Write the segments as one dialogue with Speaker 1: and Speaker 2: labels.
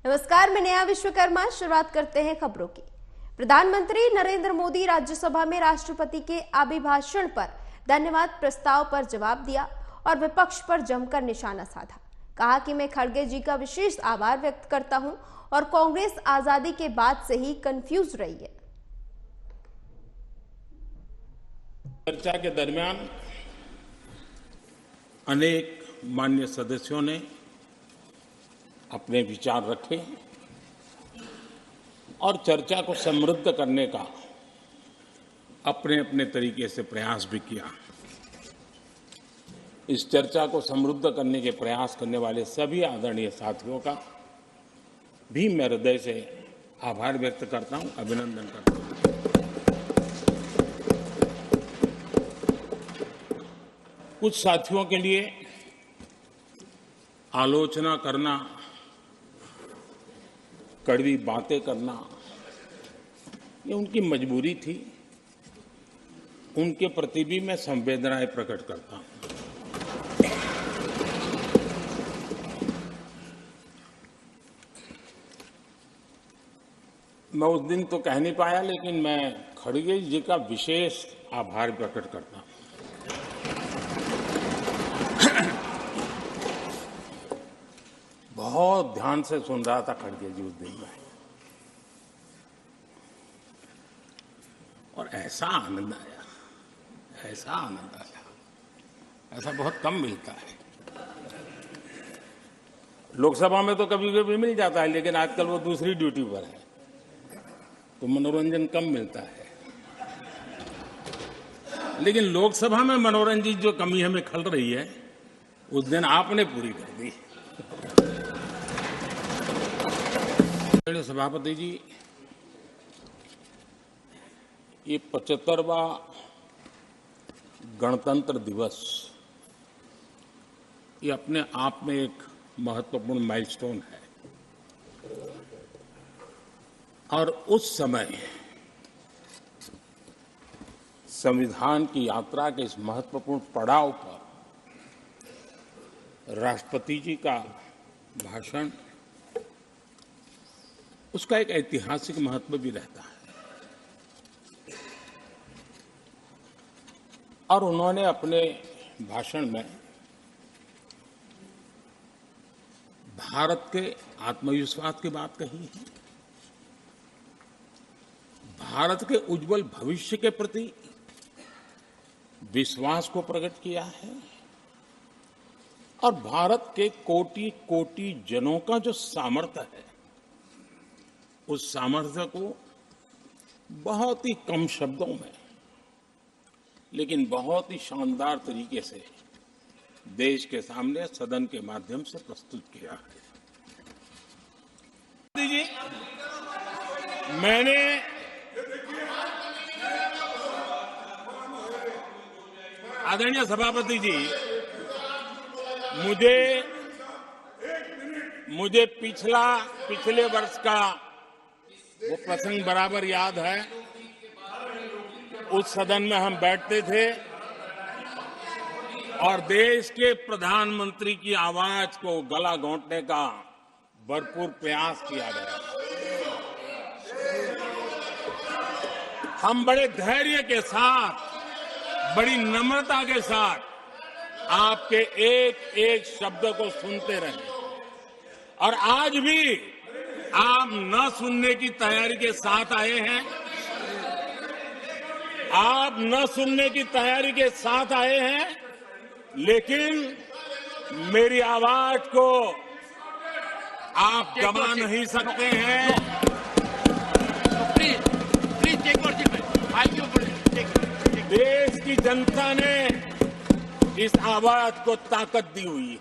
Speaker 1: नमस्कार, मैं नेहा विश्वकर्मा। शुरुआत करते हैं खबरों की। प्रधानमंत्री नरेंद्र मोदी राज्यसभा में राष्ट्रपति के अभिभाषण पर धन्यवाद प्रस्ताव पर जवाब दिया और विपक्ष पर जमकर निशाना साधा। कहा कि मैं खड़गे जी का विशेष आभार व्यक्त करता हूं और कांग्रेस आजादी के बाद से ही कंफ्यूज रही है।
Speaker 2: चर्चा के दरमियान अनेक मान्य सदस्यों ने अपने विचार रखे और चर्चा को समृद्ध करने का अपने अपने तरीके से प्रयास भी किया। इस चर्चा को समृद्ध करने के प्रयास करने वाले सभी आदरणीय साथियों का भी मैं हृदय से आभार व्यक्त करता हूं, अभिनंदन करता हूं। कुछ साथियों के लिए आलोचना करना, कड़वी बातें करना, ये उनकी मजबूरी थी। उनके प्रति भी मैं संवेदनाएं प्रकट करता हूं। मैं उस दिन तो कह नहीं पाया, लेकिन मैं खड़गे जी का विशेष आभार प्रकट करता हूं। बहुत ध्यान से सुन रहा था खड़गे जी उस दिन में, और ऐसा आनंद आया, ऐसा बहुत कम मिलता है। लोकसभा में तो कभी कभी मिल जाता है, लेकिन आजकल वो दूसरी ड्यूटी पर है तो मनोरंजन कम मिलता है। लेकिन लोकसभा में मनोरंजन जो कमी हमें खल रही है, उस दिन आपने पूरी कर दी। सभापति जी, ये 75वां गणतंत्र दिवस, ये अपने आप में एक महत्वपूर्ण माइलस्टोन है। और उस समय संविधान की यात्रा के इस महत्वपूर्ण पड़ाव पर राष्ट्रपति जी का भाषण, उसका एक ऐतिहासिक महत्व भी रहता है। और उन्होंने अपने भाषण में भारत के आत्मविश्वास की बात कही है, भारत के उज्जवल भविष्य के प्रति विश्वास को प्रकट किया है, और भारत के कोटि कोटि जनों का जो सामर्थ्य है, उस सामर्थ्य को बहुत ही कम शब्दों में लेकिन बहुत ही शानदार तरीके से देश के सामने सदन के माध्यम से प्रस्तुत किया है। जी, मैंने आदरणीय सभापति जी, मुझे पिछले वर्ष का वो प्रसंग बराबर याद है। उस सदन में हम बैठते थे और देश के प्रधानमंत्री की आवाज को गला घोंटने का भरपूर प्रयास किया गया। हम बड़े धैर्य के साथ, बड़ी नम्रता के साथ आपके एक एक शब्द को सुनते रहे, और आज भी आप न सुनने की तैयारी के साथ आए हैं। आप न सुनने की तैयारी के साथ आए हैं, लेकिन मेरी आवाज को आप दबा नहीं सकते हैं। देश की जनता ने इस आवाज को ताकत दी हुई है।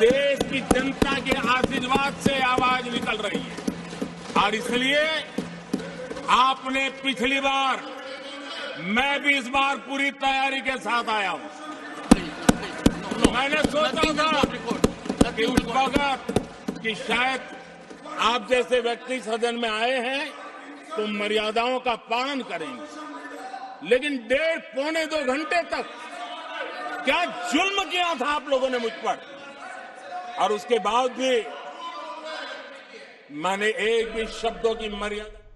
Speaker 2: देश की जनता के आशीर्वाद से आवाज निकल रही है, और इसलिए आपने पिछली बार, मैं भी इस बार पूरी तैयारी के साथ आया हूं। मैंने सोचा था कि उस वक्त कि शायद आप जैसे व्यक्ति सदन में आए हैं तो मर्यादाओं का पालन करेंगे, लेकिन 1.5-2 घंटे तक क्या जुल्म किया था आप लोगों ने मुझ पर, और उसके बाद भी मैंने एक भी शब्दों की मर्यादा